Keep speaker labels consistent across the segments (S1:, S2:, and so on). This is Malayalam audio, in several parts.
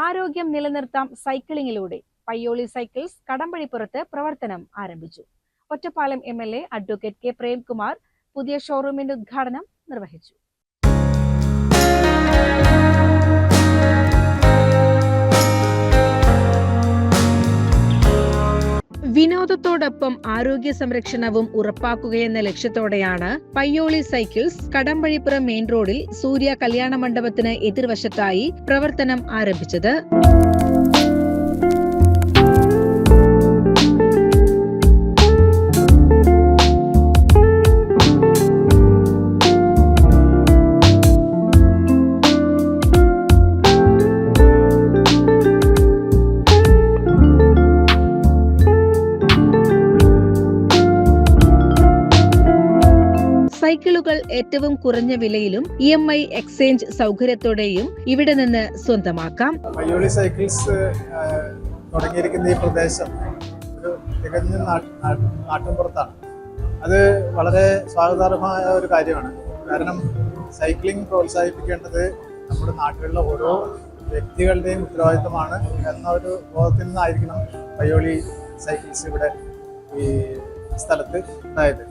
S1: ആരോഗ്യം നിലനിർത്താം സൈക്ലിങ്ങിലൂടെ പയ്യോളി സൈക്കിൾസ് കടമ്പഴിപ്പുറത്ത് പ്രവർത്തനം ആരംഭിച്ചു. Ottapalam MLA advocate K Premkumar പുതിയ ഷോറൂമിന്റെ ഉദ്ഘാടനം നിർവഹിച്ചു. വിനോദത്തോടൊപ്പം ആരോഗ്യ സംരക്ഷണവും ഉറപ്പാക്കുകയെന്ന ലക്ഷ്യത്തോടെയാണ് പയ്യോളി സൈക്കിൾസ് കടമ്പഴിപ്പുറം മെയിൻ റോഡിൽ സൂര്യ കല്യാണ മണ്ഡപത്തിന് എതിർവശത്തായി പ്രവർത്തനം ആരംഭിച്ചത്. സൈക്കിളുകൾ ഏറ്റവും കുറഞ്ഞ വിലയിലും EMI എക്സ്ചേഞ്ച് സൗകര്യത്തോടെയും ഇവിടെ നിന്ന് സ്വന്തമാക്കാം.
S2: പയ്യോളി സൈക്കിൾസ് തുടങ്ങിയിരിക്കുന്ന ഈ പ്രദേശം ഒരു തികഞ്ഞ നാട്ടിൻപുറത്താണ്. അത് വളരെ സ്വാഗതാർഹമായ ഒരു കാര്യമാണ്. കാരണം സൈക്ലിംഗ് പ്രോത്സാഹിപ്പിക്കേണ്ടത് നമ്മുടെ നാട്ടിലുള്ള ഓരോ വ്യക്തികളുടെയും ഉത്തരവാദിത്തമാണ് എന്ന ഒരു ബോധത്തിൽ നിന്നായിരിക്കണം പയ്യോളി സൈക്കിൾസ് ഇവിടെ ഈ സ്ഥലത്ത് ഉണ്ടായത്.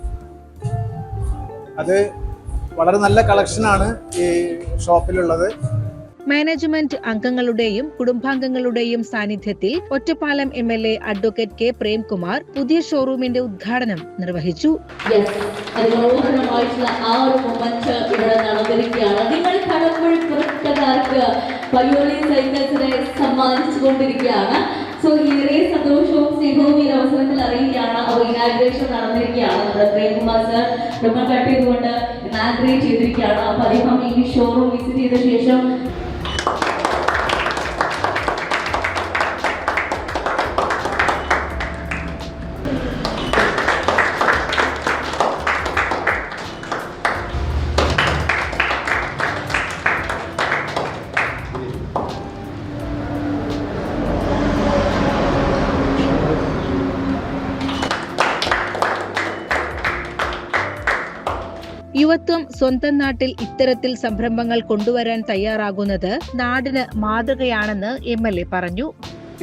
S2: അത് വളരെ നല്ല കളക്ഷനാണ് ഈ ഷോപ്പിലുള്ളത്.
S1: മാനേജ്മെന്റ് അംഗങ്ങളുടെയും കുടുംബാംഗങ്ങളുടെയും സാന്നിധ്യത്തിൽ Ottapalam MLA advocate K Premkumar പുതിയ ഷോറൂമിന്റെ ഉദ്ഘാടനം നിർവഹിച്ചു.
S3: സോ ഏറെ സന്തോഷവും സ്നേഹവും ഈ അവസരത്തിൽ അറിയുകയാണ്. അപ്പോൾ ഇനാഗ്രേഷൻ നടന്നിരിക്കുകയാണ്. നമ്മുടെ പ്രേംകുമാർ സർ നമ്മൾ കട്ട് ചെയ്തുകൊണ്ട് ഇനാഗ്രേറ്റ് ചെയ്തിരിക്കുകയാണ്. അപ്പോൾ അദ്ദേഹം ഈ ഷോറൂം വിസിറ്റ് ചെയ്ത ശേഷം
S1: യുവത്വം സ്വന്തം നാട്ടിൽ ഇത്തരത്തിൽ സംരംഭങ്ങൾ കൊണ്ടുവരാൻ തയ്യാറാകുന്നത് നാടിന് മാതൃകയാണെന്ന് MLA പറഞ്ഞു.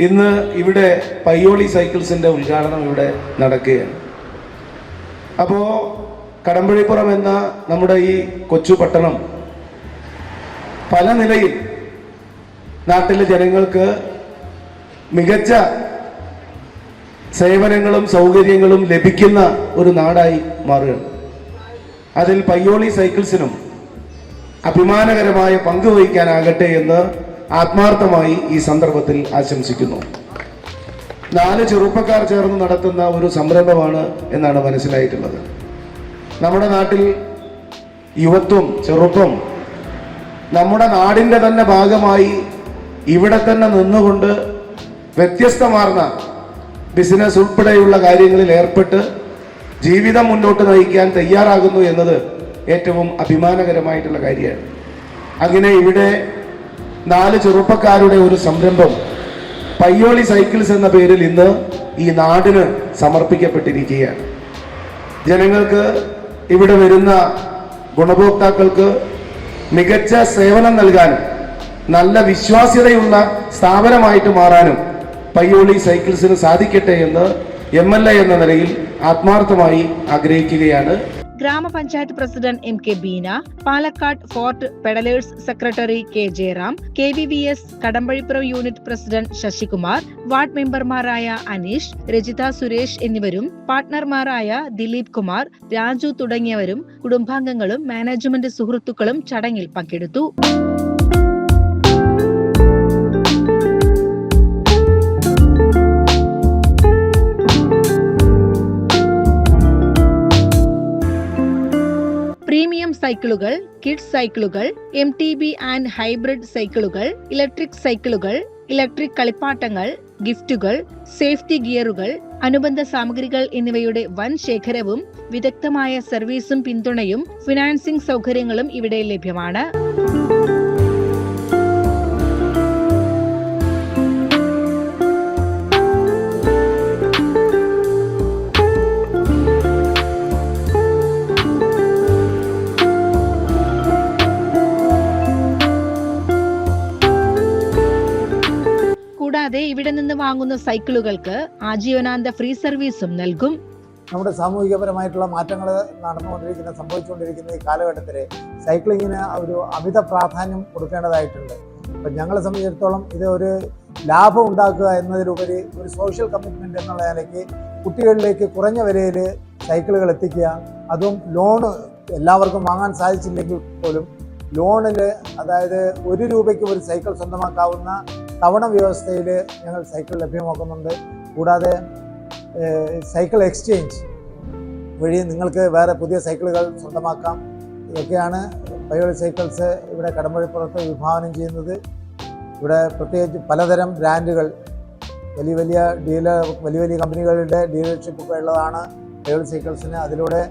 S4: ഇന്ന് ഇവിടെ പയ്യോളി സൈക്കിൾസിന്റെ ഉദ്ഘാടനം ഇവിടെ നടക്കുകയാണ്. അപ്പോ കടമ്പഴിപ്പുറം എന്ന നമ്മുടെ ഈ കൊച്ചു പട്ടണം പല നിലയിൽ നാട്ടിലെ ജനങ്ങൾക്ക് മികച്ച സേവനങ്ങളും സൗകര്യങ്ങളും ലഭിക്കുന്ന ഒരു നാടായി മാറുകയാണ്. അതിൽ പയ്യോളി സൈക്കിൾസിനും അഭിമാനകരമായ പങ്ക് വഹിക്കാനാകട്ടെ എന്ന് ആത്മാർത്ഥമായി ഈ സന്ദർഭത്തിൽ ആശംസിക്കുന്നു. 4 ചെറുപ്പക്കാർ ചേർന്ന് നടത്തുന്ന ഒരു സംരംഭമാണ് എന്നാണ് മനസ്സിലായിട്ടുള്ളത്. നമ്മുടെ നാട്ടിൽ യുവത്വം, ചെറുപ്പം നമ്മുടെ നാടിൻ്റെ തന്നെ ഭാഗമായി ഇവിടെ തന്നെ നിന്നുകൊണ്ട് വ്യത്യസ്തമാർന്ന ബിസിനസ് ഉൾപ്പെടെയുള്ള കാര്യങ്ങളിൽ ഏർപ്പെട്ട് ജീവിതം മുന്നോട്ട് നയിക്കാൻ തയ്യാറാകുന്നു എന്നത് ഏറ്റവും അഭിമാനകരമായിട്ടുള്ള കാര്യമാണ്. അങ്ങനെ ഇവിടെ 4 ചെറുപ്പക്കാരുടെ ഒരു സംരംഭം പയ്യോളി സൈക്കിൾസ് എന്ന പേരിൽ ഇന്ന് ഈ നാടിന് സമർപ്പിക്കപ്പെട്ടിരിക്കുകയാണ്. ജനങ്ങൾക്ക് ഇവിടെ വരുന്ന ഗുണഭോക്താക്കൾക്ക് മികച്ച സേവനം നൽകാനും നല്ല വിശ്വാസ്യതയുള്ള സ്ഥാപനമായിട്ട് മാറാനും പയ്യോളി സൈക്കിൾസിന് സാധിക്കട്ടെ എന്ന് MLA എന്ന നിലയിൽ ആത്മാർത്ഥമായി ആഗ്രഹിക്കുകയാണ്.
S1: Grama panchayat president MK Beena, Palakkad fort pedalers secretary K Jayaram, KVVS Kadambazhipuram unit president Sasikumar, ward മെമ്പർമാരായ അനീഷ്, രജിത സുരേഷ് എന്നിവരും പാർട്ട്ണർമാരായ ദിലീപ് കുമാർ, രാജു തുടങ്ങിയവരും കുടുംബാംഗങ്ങളും മാനേജ്മെന്റ് സുഹൃത്തുക്കളും ചടങ്ങിൽ പങ്കെടുത്തു. പ്രീമിയം സൈക്കിളുകൾ, കിഡ്സ് സൈക്കിളുകൾ, MTB ആൻഡ് ഹൈബ്രിഡ് സൈക്കിളുകൾ, ഇലക്ട്രിക് സൈക്കിളുകൾ, ഇലക്ട്രിക് കളിപ്പാട്ടങ്ങൾ, ഗിഫ്റ്റുകൾ, സേഫ്റ്റി ഗിയറുകൾ, അനുബന്ധ സാമഗ്രികൾ എന്നിവയുടെ വൻ ശേഖരവും വിദഗ്ധമായ സർവീസും പിന്തുണയും ഫിനാൻസിംഗ് സൗകര്യങ്ങളും ഇവിടെ ലഭ്യമാണ്. കൂടാതെ ഇവിടെ നിന്ന് വാങ്ങുന്ന സൈക്കിളുകൾക്ക് ആജീവനാന്ത ഫ്രീ സർവീസും നൽകും.
S5: നമ്മുടെ സാമൂഹികപരമായിട്ടുള്ള മാറ്റങ്ങൾ സംഭവിച്ചുകൊണ്ടിരിക്കുന്ന ഈ കാലഘട്ടത്തിൽ സൈക്ലിങ്ങിന് ഒരു അമിത പ്രാധാന്യം കൊടുക്കേണ്ടതായിട്ടുണ്ട്. അപ്പം ഞങ്ങളെ സംബന്ധിച്ചിടത്തോളം ഇത് ഒരു ലാഭം ഉണ്ടാക്കുക എന്നതിലുപരി ഒരു സോഷ്യൽ കമ്മിറ്റ്മെൻറ്റ് എന്നുള്ള നിലയ്ക്ക് കുട്ടികളിലേക്ക് കുറഞ്ഞ വിലയിൽ സൈക്കിളുകൾ എത്തിക്കുക, അതും ലോണ് എല്ലാവർക്കും വാങ്ങാൻ സാധിച്ചില്ലെങ്കിൽ പോലും ലോണിൽ, അതായത് 1 രൂപയ്ക്ക് ഒരു സൈക്കിൾ സ്വന്തമാക്കാവുന്ന തവണ വ്യവസ്ഥയിൽ ഞങ്ങൾ സൈക്കിൾ ലഭ്യമാക്കുന്നുണ്ട്. കൂടാതെ സൈക്കിൾ എക്സ്ചേഞ്ച് വഴി നിങ്ങൾക്ക് വേറെ പുതിയ സൈക്കിളുകൾ സ്വന്തമാക്കാം. ഇതൊക്കെയാണ് പയ്യോളി സൈക്കിൾസ് ഇവിടെ കടമ്പഴിപ്പുറത്ത് വിഭാവനം ചെയ്യുന്നത്. ഇവിടെ പ്രത്യേകിച്ച് പലതരം ബ്രാൻഡുകൾ, വലിയ വലിയ കമ്പനികളുടെ ഡീലർഷിപ്പൊക്കെ ഉള്ളതാണ് പയ്യോളി സൈക്കിൾസിന്. അതിലൂടെ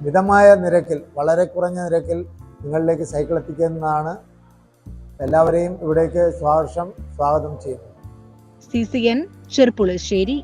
S5: മിതമായ നിരക്കിൽ, വളരെ കുറഞ്ഞ നിരക്കിൽ നിങ്ങളിലേക്ക് സൈക്കിൾ എത്തിക്കുന്നതാണ്. എല്ലാവരെയും ഇവിടേക്ക് സ്വാഗതം ചെയ്യുന്നു.
S1: CCN ചെർപ്പുളശ്ശേരി.